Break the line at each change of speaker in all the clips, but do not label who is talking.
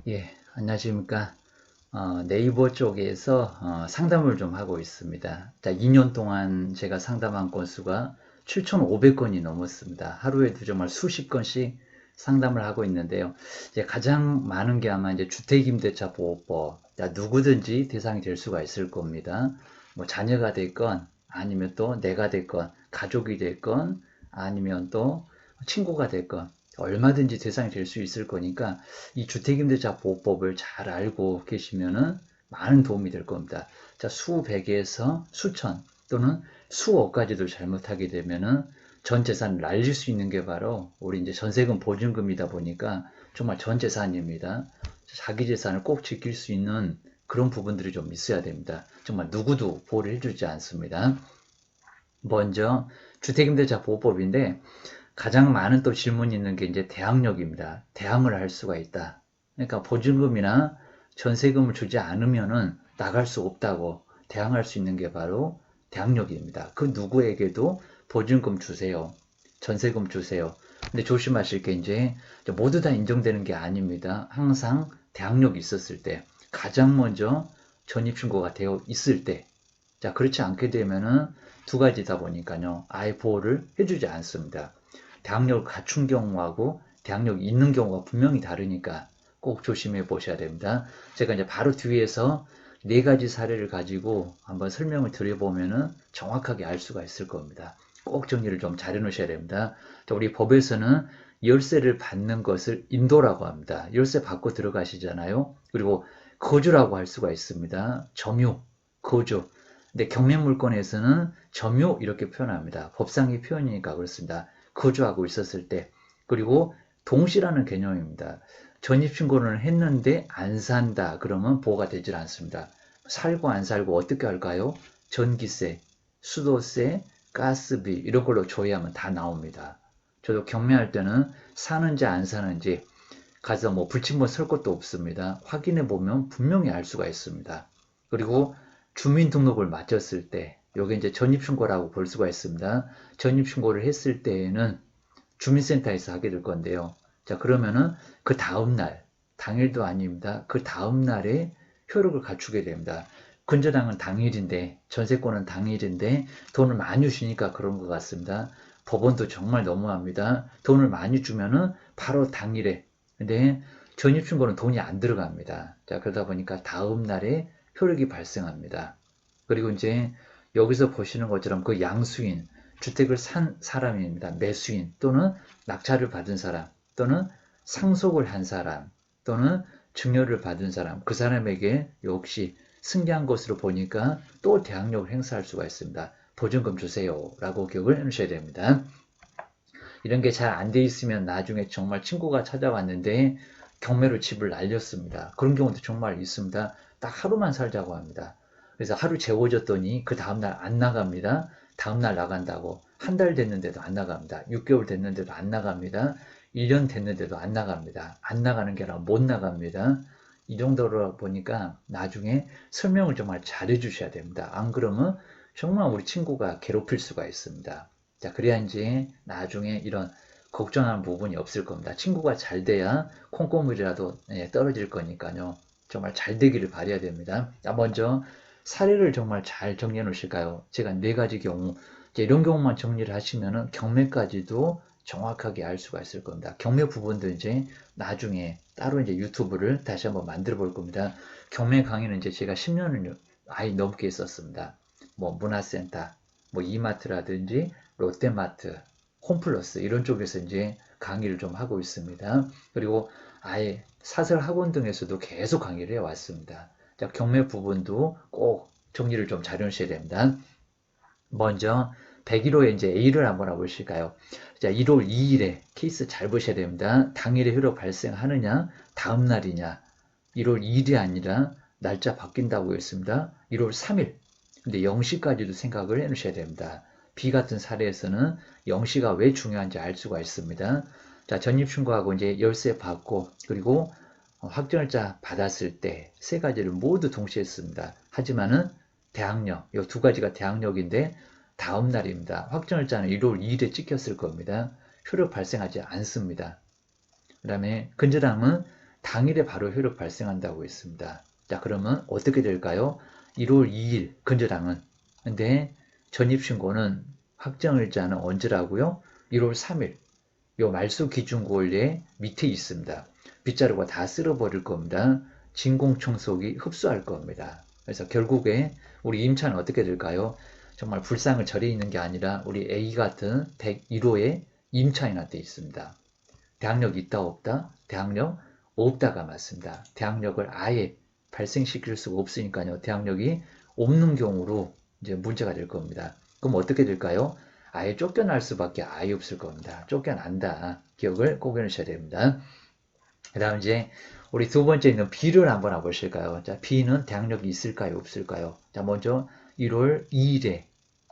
예, 안녕하십니까. 네이버 쪽에서 상담을 좀 하고 있습니다. 자, 2년 동안 제가 상담한 건수가 7,500건이 넘었습니다. 하루에도 정말 수십 건씩 상담을 하고 있는데요. 이제 가장 많은 게 아마 이제 주택임대차 보호법. 자, 누구든지 대상이 될 수가 있을 겁니다. 뭐 자녀가 됐건 아니면 또 내가 됐건 가족이 됐건 아니면 또 친구가 됐건 얼마든지 대상이 될 수 있을 거니까 이 주택임대차 보호법을 잘 알고 계시면은 많은 도움이 될 겁니다. 자, 수백에서 수천 또는 수억까지도 잘못하게 되면은 전 재산을 날릴 수 있는 게 바로 우리 이제 전세금 보증금이다 보니까 정말 전 재산입니다. 자기 재산을 꼭 지킬 수 있는 그런 부분들이 좀 있어야 됩니다. 정말 누구도 보호를 해주지 않습니다. 먼저 주택임대차 보호법인데 가장 많은 또 질문이 있는 게 이제 대항력입니다. 대항을 할 수가 있다. 그러니까 보증금이나 전세금을 주지 않으면은 나갈 수 없다고 대항할 수 있는 게 바로 대항력입니다. 그 누구에게도 보증금 주세요. 전세금 주세요. 근데 조심하실 게 이제 모두 다 인정되는 게 아닙니다. 항상 대항력이 있었을 때 가장 먼저 전입신고가 되어 있을 때 자, 그렇지 않게 되면은 두 가지다 보니까요. 아예 보호를 해주지 않습니다. 대항력을 갖춘 경우하고 대항력이 있는 경우가 분명히 다르니까 꼭 조심해 보셔야 됩니다. 제가 이제 바로 뒤에서 네 가지 사례를 가지고 한번 설명을 드려보면은 정확하게 알 수가 있을 겁니다. 꼭 정리를 좀 잘 해놓으셔야 됩니다. 우리 법에서는 열쇠를 받는 것을 인도라고 합니다. 열쇠 받고 들어가시잖아요. 그리고 거주라고 할 수가 있습니다. 점유, 거주. 근데 경매물권에서는 점유 이렇게 표현합니다. 법상의 표현이니까 그렇습니다. 거주하고 있었을 때. 그리고 동시라는 개념입니다. 전입신고를 했는데 안 산다. 그러면 보호가 되질 않습니다. 살고 안 살고 어떻게 할까요? 전기세, 수도세, 가스비 이런 걸로 조회하면 다 나옵니다. 저도 경매할 때는 사는지 안 사는지 가서 뭐 불침번 설 것도 없습니다. 확인해 보면 분명히 알 수가 있습니다. 그리고 주민등록을 마쳤을 때, 요게 이제 전입신고라고 볼 수가 있습니다. 전입신고를 했을 때에는 주민센터에서 하게 될 건데요. 자, 그러면은 그 다음날, 당일도 아닙니다. 그 다음날에 효력을 갖추게 됩니다. 근저당은 당일인데, 전세권은 당일인데, 돈을 많이 주시니까 그런 것 같습니다. 법원도 정말 너무합니다. 돈을 많이 주면은 바로 당일에. 근데 전입신고는 돈이 안 들어갑니다. 자, 그러다 보니까 다음날에 효력이 발생합니다. 그리고 이제 여기서 보시는 것처럼 그 양수인, 주택을 산 사람입니다. 매수인 또는 낙찰을 받은 사람 또는 상속을 한 사람 또는 증여를 받은 사람 그 사람에게 역시 승계한 것으로 보니까 또 대항력을 행사할 수가 있습니다. 보증금 주세요 라고 기억을 해놓으셔야 됩니다. 이런 게 잘 안 돼 있으면 나중에 정말 친구가 찾아왔는데 경매로 집을 날렸습니다. 그런 경우도 정말 있습니다. 딱 하루만 살자고 합니다. 그래서 하루 재워줬더니 그 다음날 안 나갑니다. 다음날 나간다고. 한 달 됐는데도 안 나갑니다. 6개월 됐는데도 안 나갑니다. 1년 됐는데도 안 나갑니다. 안 나가는 게 아니라 못 나갑니다. 이 정도로 보니까 나중에 설명을 정말 잘 해주셔야 됩니다. 안 그러면 정말 우리 친구가 괴롭힐 수가 있습니다. 자, 그래야 이제 나중에 이런 걱정하는 부분이 없을 겁니다. 친구가 잘 돼야 콩고물이라도 떨어질 거니까요. 정말 잘 되기를 바라야 됩니다. 자, 먼저 사례를 정말 잘 정리해 놓으실까요? 제가 네 가지 경우, 이런 경우만 정리를 하시면은 경매까지도 정확하게 알 수가 있을 겁니다. 경매 부분도 이제 나중에 따로 이제 유튜브를 다시 한번 만들어 볼 겁니다. 경매 강의는 이제 제가 10년을 아예 넘게 했었습니다. 뭐 문화센터, 뭐 이마트라든지 롯데마트, 홈플러스 이런 쪽에서 이제 강의를 좀 하고 있습니다. 그리고 아예 사설 학원 등에서도 계속 강의를 해왔습니다. 자, 경매 부분도 꼭 정리를 좀 잘 해주셔야 됩니다. 먼저 101호에 이제 A를 한번 해보실까요? 자, 1월 2일에 케이스 잘 보셔야 됩니다. 당일에 효력 발생하느냐, 다음 날이냐. 1월 2일이 아니라 날짜 바뀐다고 했습니다. 1월 3일. 근데 0시까지도 생각을 해 놓으셔야 됩니다. B 같은 사례에서는 0시가 왜 중요한지 알 수가 있습니다. 자, 전입신고하고 이제 열쇠 받고 그리고 확정일자 받았을 때 세 가지를 모두 동시에 씁니다. 하지만은 대항력, 이 두 가지가 대항력인데 다음 날입니다. 확정일자는 1월 2일에 찍혔을 겁니다. 효력 발생하지 않습니다. 그 다음에 근저당은 당일에 바로 효력 발생한다고 했습니다. 자, 그러면 어떻게 될까요? 1월 2일 근저당은. 근데 전입신고는 확정일자는 언제라고요? 1월 3일. 요 말소 기준 고일에 밑에 있습니다. 빗자루가 다 쓸어버릴 겁니다. 진공청소기 흡수할 겁니다. 그래서 결국에 우리 임차는 어떻게 될까요? 정말 불상을 절에 있는 게 아니라 우리 A 같은 101호에 임차인이 나돼 있습니다. 대항력 있다 없다? 대항력 없다가 맞습니다. 대항력을 아예 발생시킬 수가 없으니까요. 대항력이 없는 경우로 이제 문제가 될 겁니다. 그럼 어떻게 될까요? 아예 쫓겨날 수밖에 아예 없을 겁니다. 쫓겨난다. 기억을 꼭 해놓으셔야 됩니다. 그 다음 이제 우리 두 번째 있는 B를 한번 해보실까요? 자, B는 대항력이 있을까요? 없을까요? 자, 먼저 1월 2일에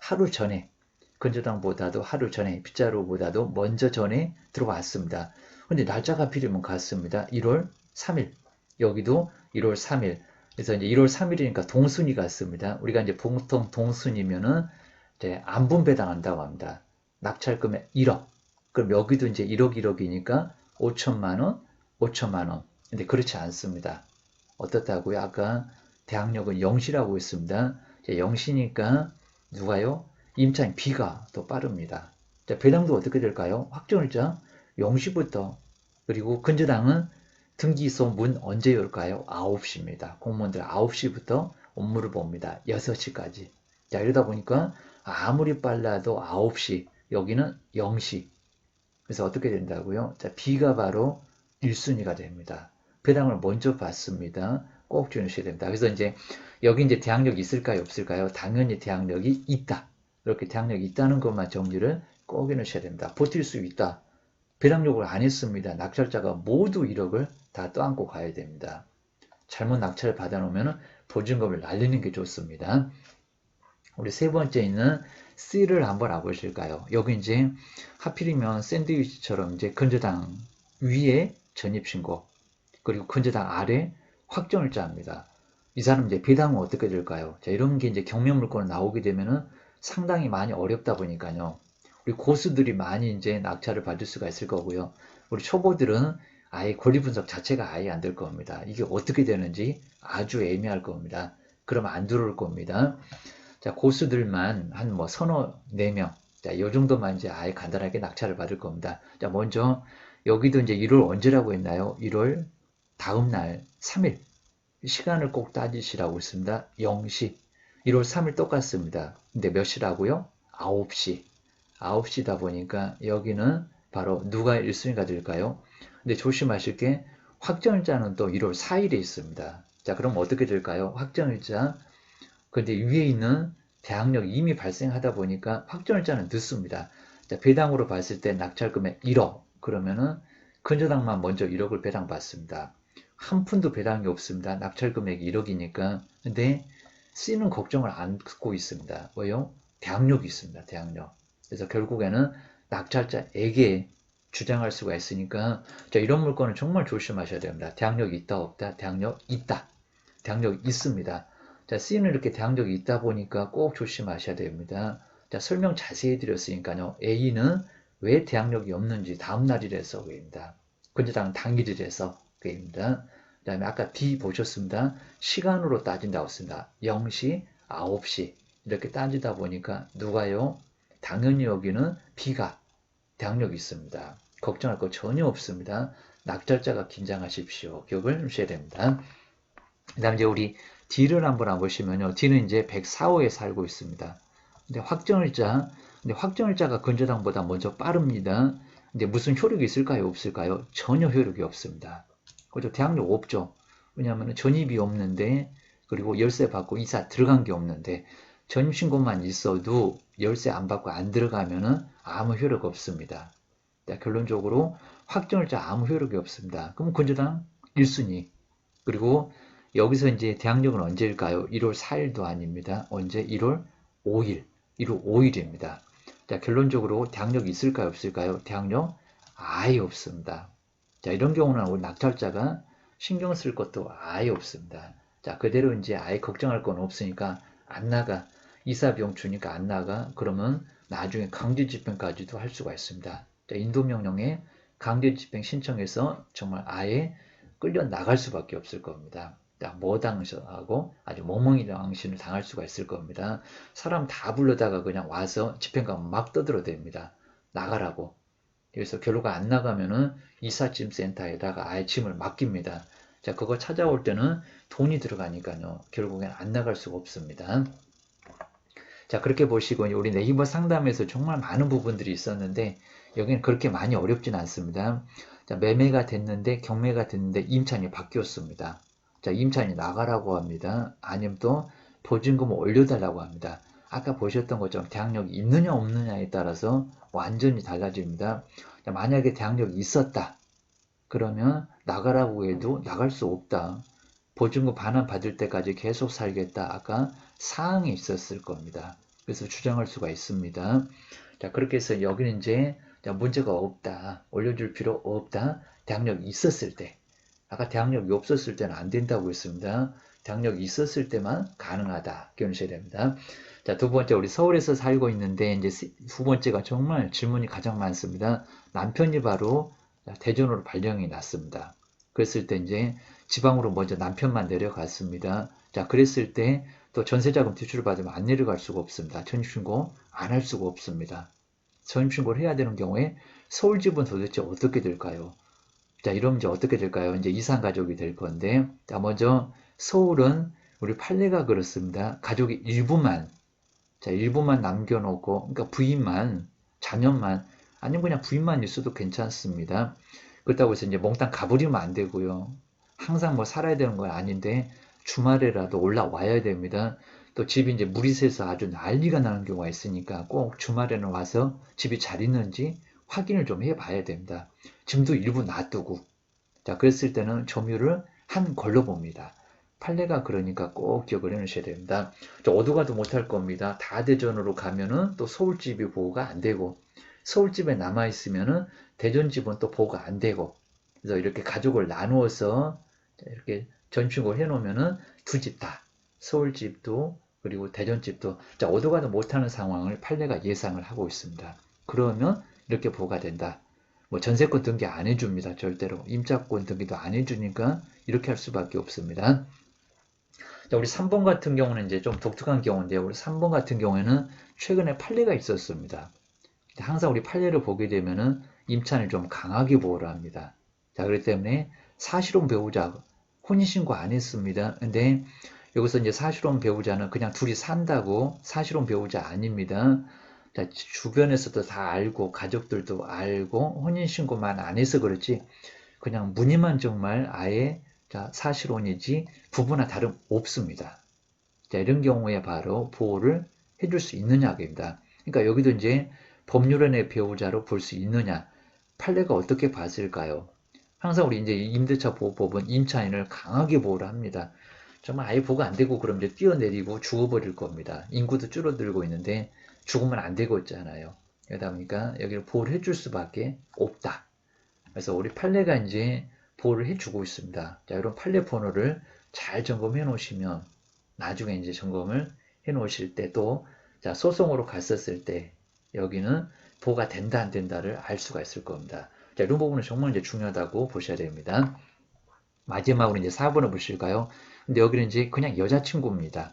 하루 전에 근저당보다도 하루 전에 빗자루보다도 먼저 전에 들어왔습니다. 근데 날짜가 하필이면 같습니다. 1월 3일. 여기도 1월 3일. 그래서 이제 1월 3일이니까 동순이 같습니다. 우리가 이제 보통 동순이면은 이제 안분 배당한다고 합니다. 낙찰금액 1억. 그럼 여기도 이제 1억 1억이니까 5천만 원, 5천만 원. 근데 그렇지 않습니다. 어떻다고요? 아까 대항력은 0시라고 했습니다. 0시니까 누가요? 임차인 B가 더 빠릅니다. 자, 배당도 어떻게 될까요? 확정일자 0시부터 그리고 근저당은 등기소 문 언제 열까요? 9시입니다. 공무원들 9시부터 업무를 봅니다. 6시까지. 자, 이러다 보니까 아무리 빨라도 9시, 여기는 0시. 그래서 어떻게 된다고요? 자, B가 바로 1순위가 됩니다. 배당을 먼저 받습니다. 꼭 주셔야 됩니다. 그래서 이제 여기 이제 대항력이 있을까요? 없을까요? 당연히 대항력이 있다. 이렇게 대항력이 있다는 것만 정리를 꼭 해놓으셔야 됩니다. 버틸 수 있다. 배당력을 안 했습니다. 낙찰자가 모두 1억을 다 떠안고 가야 됩니다. 잘못 낙찰을 받아놓으면 보증금을 날리는 게 좋습니다. 우리 세 번째 있는 C를 한번 알아보실까요? 여기 이제 하필이면 샌드위치처럼 이제 근저당 위에 전입신고 그리고 근저당 아래 확정일자입니다. 이 사람 이제 배당은 어떻게 될까요? 자, 이런 게 이제 경매물건으로 나오게 되면은 상당히 많이 어렵다 보니까요. 우리 고수들이 많이 이제 낙찰을 받을 수가 있을 거고요. 우리 초보들은 아예 권리 분석 자체가 아예 안 될 겁니다. 이게 어떻게 되는지 아주 애매할 겁니다. 그러면 안 들어올 겁니다. 자, 고수들만 한 뭐 서너, 4명. 자, 이 정도만 이제 아예 간단하게 낙찰을 받을 겁니다. 자, 먼저 여기도 이제 1월 언제라고 했나요? 1월 다음 날 3일. 시간을 꼭 따지시라고 했습니다. 0시. 1월 3일 똑같습니다. 근데 몇 시라고요? 9시. 9시다 보니까 여기는 바로 누가 1순위가 될까요? 근데 조심하실 게 확정일자는 또 1월 4일에 있습니다. 자, 그럼 어떻게 될까요? 확정일자. 근데 위에 있는 대항력이 이미 발생하다 보니까 확정일자는 늦습니다. 자, 배당으로 봤을 때 낙찰금액 1억. 그러면은 근저당만 먼저 1억을 배당받습니다. 한 푼도 배당이 없습니다. 낙찰금액이 1억이니까. 근데 C는 걱정을 안 갖고 있습니다. 왜요? 대항력이 있습니다. 대항력. 그래서 결국에는 낙찰자에게 주장할 수가 있으니까 자, 이런 물건은 정말 조심하셔야 됩니다. 대항력이 있다 없다? 대항력 있다. 대항력이 있습니다. 자, C는 이렇게 대항력이 있다 보니까 꼭 조심하셔야 됩니다. 자, 설명 자세히 해드렸으니까요. A는 왜 대항력이 없는지 다음날이라서 그입니다. 근저당은 당일이라서 그입니다. 그 다음에 아까 B 보셨습니다. 시간으로 따진다고 했습니다. 0시, 9시 이렇게 따지다 보니까 누가요? 당연히 여기는 B가 대항력이 있습니다. 걱정할 거 전혀 없습니다. 낙찰자가 긴장하십시오. 기억을 하셔야 됩니다. 그 다음에 이제 우리 D를 한번 보시면요. D는 이제 104호에 살고 있습니다. 근데 확정일자가 근저당보다 먼저 빠릅니다. 근데 무슨 효력이 있을까요? 없을까요? 전혀 효력이 없습니다. 그죠? 대항력 없죠. 왜냐하면 전입이 없는데, 그리고 열쇠 받고 이사 들어간 게 없는데, 전입신고만 있어도 열쇠 안 받고 안 들어가면은 아무 효력 없습니다. 결론적으로 확정일자 아무 효력이 없습니다. 그럼 근저당 1순위. 그리고 여기서 이제 대항력은 언제일까요? 1월 4일도 아닙니다. 언제? 1월 5일. 1월 5일입니다. 자, 결론적으로 대항력이 있을까요? 없을까요? 대항력 아예 없습니다. 자, 이런 경우는 우리 낙찰자가 신경 쓸 것도 아예 없습니다. 자, 그대로 이제 아예 걱정할 건 없으니까 안 나가. 이사비용 주니까 안 나가. 그러면 나중에 강제집행까지도 할 수가 있습니다. 자, 인도명령에 강제집행 신청해서 정말 아예 끌려 나갈 수밖에 없을 겁니다. 뭐 당하고 아주 멍멍이 당신을 당할 수가 있을 겁니다. 사람 다 불러다가 그냥 와서 집행관 막 떠들어댑니다. 나가라고. 그래서 결과가 안 나가면은 이삿짐 센터에다가 아예 짐을 맡깁니다. 자, 그거 찾아올 때는 돈이 들어가니까요. 결국엔 안 나갈 수가 없습니다. 자, 그렇게 보시고 우리 네이버 상담에서 정말 많은 부분들이 있었는데 여기는 그렇게 많이 어렵진 않습니다. 자, 매매가 됐는데 경매가 됐는데 임차인이 바뀌었습니다. 자, 임차인이 나가라고 합니다. 아니면 또 보증금을 올려달라고 합니다. 아까 보셨던 것처럼 대항력이 있느냐 없느냐에 따라서 완전히 달라집니다. 자, 만약에 대항력이 있었다. 그러면 나가라고 해도 나갈 수 없다. 보증금 반환 받을 때까지 계속 살겠다. 아까 사항이 있었을 겁니다. 그래서 주장할 수가 있습니다. 자, 그렇게 해서 여기는 이제 문제가 없다. 올려줄 필요 없다. 대항력이 있었을 때. 아까 대항력이 없었을 때는 안 된다고 했습니다. 대항력이 있었을 때만 가능하다. 기억하셔야 됩니다. 자, 두 번째, 우리 서울에서 살고 있는데, 이제 두 번째가 정말 질문이 가장 많습니다. 남편이 바로 대전으로 발령이 났습니다. 그랬을 때 이제 지방으로 먼저 남편만 내려갔습니다. 자, 그랬을 때 또 전세자금 대출을 받으면 안 내려갈 수가 없습니다. 전입신고 안 할 수가 없습니다. 전입신고를 해야 되는 경우에 서울 집은 도대체 어떻게 될까요? 자, 이러면 이제 어떻게 될까요? 이제 이산 가족이 될 건데, 자, 먼저 서울은 우리 판례가 그렇습니다. 가족이 일부만, 자, 일부만 남겨놓고, 그러니까 부인만, 자녀만, 아니면 그냥 부인만 있어도 괜찮습니다. 그렇다고 해서 이제 몽땅 가버리면 안 되고요. 항상 뭐 살아야 되는 건 아닌데, 주말에라도 올라와야 됩니다. 또 집이 이제 물이 새서 아주 난리가 나는 경우가 있으니까 꼭 주말에는 와서 집이 잘 있는지 확인을 좀 해봐야 됩니다. 짐도 일부 놔두고. 자, 그랬을 때는 점유를 한 걸로 봅니다. 판례가 그러니까 꼭 기억을 해놓으셔야 됩니다. 어디 가도 못할 겁니다. 다대전으로 가면은 또 서울집이 보호가 안 되고, 서울집에 남아있으면은 대전집은 또 보호가 안 되고, 그래서 이렇게 가족을 나누어서 이렇게 전축을 해놓으면은 두 집 다, 서울집도 그리고 대전집도 자, 어디 가도 못하는 상황을 판례가 예상을 하고 있습니다. 그러면 이렇게 보호가 된다. 뭐 전세권 등기 안 해줍니다. 절대로. 임차권 등기도 안 해주니까 이렇게 할 수밖에 없습니다. 자, 우리 3번 같은 경우는 이제 좀 독특한 경우인데요. 우리 3번 같은 경우에는 최근에 판례가 있었습니다. 항상 우리 판례를 보게 되면은 임차인을 좀 강하게 보호를 합니다. 자, 그렇기 때문에 사실혼 배우자 혼인신고 안 했습니다. 근데 여기서 이제 사실혼 배우자는 그냥 둘이 산다고 사실혼 배우자 아닙니다. 자, 주변에서도 다 알고 가족들도 알고 혼인신고만 안 해서 그렇지 그냥 무늬만 정말 아예 자, 사실혼이지 부부나 다름 없습니다. 자, 이런 경우에 바로 보호를 해줄 수 있느냐입니다. 그러니까 여기도 이제 법률원의 배우자로 볼 수 있느냐 판례가 어떻게 봤을까요? 항상 우리 이제 임대차 보호법은 임차인을 강하게 보호를 합니다. 정말 아예 보호가 안 되고 그럼 이제 뛰어내리고 죽어버릴 겁니다. 인구도 줄어들고 있는데 죽으면 안 되고 있잖아요. 그러다 보니까 여기를 보호를 해줄 수밖에 없다. 그래서 우리 판례가 이제 보호를 해주고 있습니다. 자, 이런 판례 번호를 잘 점검해 놓으시면 나중에 이제 점검을 해 놓으실 때 또 자, 소송으로 갔었을 때 여기는 보호가 된다 안 된다를 알 수가 있을 겁니다. 자, 이런 부분은 정말 이제 중요하다고 보셔야 됩니다. 마지막으로 이제 4번을 보실까요? 근데 여기는 이제 그냥 여자친구입니다.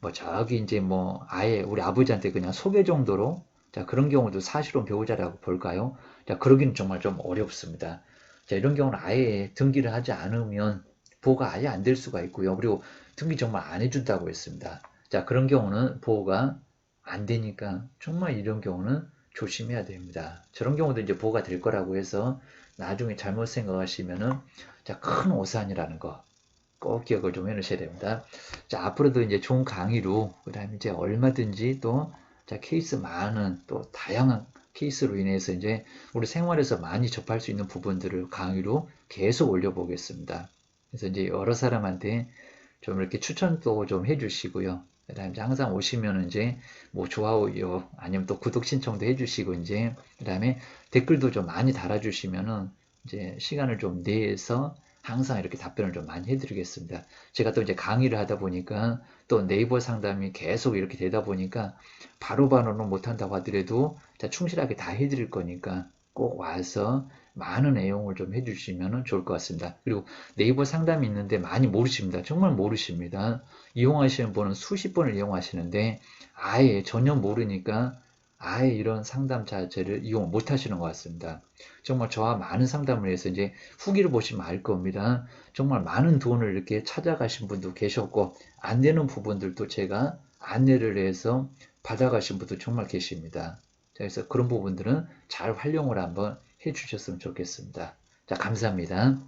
뭐 저기 이제 뭐 아예 우리 아버지한테 그냥 소개 정도로 자, 그런 경우도 사실혼 배우자라고 볼까요? 자, 그러기는 정말 좀 어렵습니다. 자, 이런 경우는 아예 등기를 하지 않으면 보호가 아예 안 될 수가 있고요. 그리고 등기 정말 안 해준다고 했습니다. 자, 그런 경우는 보호가 안 되니까 정말 이런 경우는 조심해야 됩니다. 저런 경우도 이제 보호가 될 거라고 해서 나중에 잘못 생각하시면은 자, 큰 오산이라는 거 꼭 기억을 좀 해놓으셔야 됩니다. 자, 앞으로도 이제 좋은 강의로 그다음에 이제 얼마든지 또 자, 케이스 많은 또 다양한 케이스로 인해서 이제 우리 생활에서 많이 접할 수 있는 부분들을 강의로 계속 올려보겠습니다. 그래서 이제 여러 사람한테 좀 이렇게 추천도 좀 해주시고요. 그 다음에 항상 오시면 이제 뭐 좋아요 아니면 또 구독 신청도 해주시고 이제 그 다음에 댓글도 좀 많이 달아주시면은 이제 시간을 좀 내서 항상 이렇게 답변을 좀 많이 해드리겠습니다. 제가 또 이제 강의를 하다 보니까 또 네이버 상담이 계속 이렇게 되다 보니까 바로바로는 못한다고 하더라도 충실하게 다 해드릴 거니까 꼭 와서 많은 애용을 좀 해주시면 좋을 것 같습니다. 그리고 네이버 상담이 있는데 많이 모르십니다. 정말 모르십니다. 이용하시는 분은 수십 번을 이용하시는데 아예 전혀 모르니까 아예 이런 상담 자체를 이용 못 하시는 것 같습니다. 정말 저와 많은 상담을 해서 이제 후기를 보시면 알 겁니다. 정말 많은 돈을 이렇게 찾아가신 분도 계셨고 안 되는 부분들도 제가 안내를 해서 받아가신 분도 정말 계십니다. 그래서 그런 부분들은 잘 활용을 한번 해 주셨으면 좋겠습니다. 자, 감사합니다.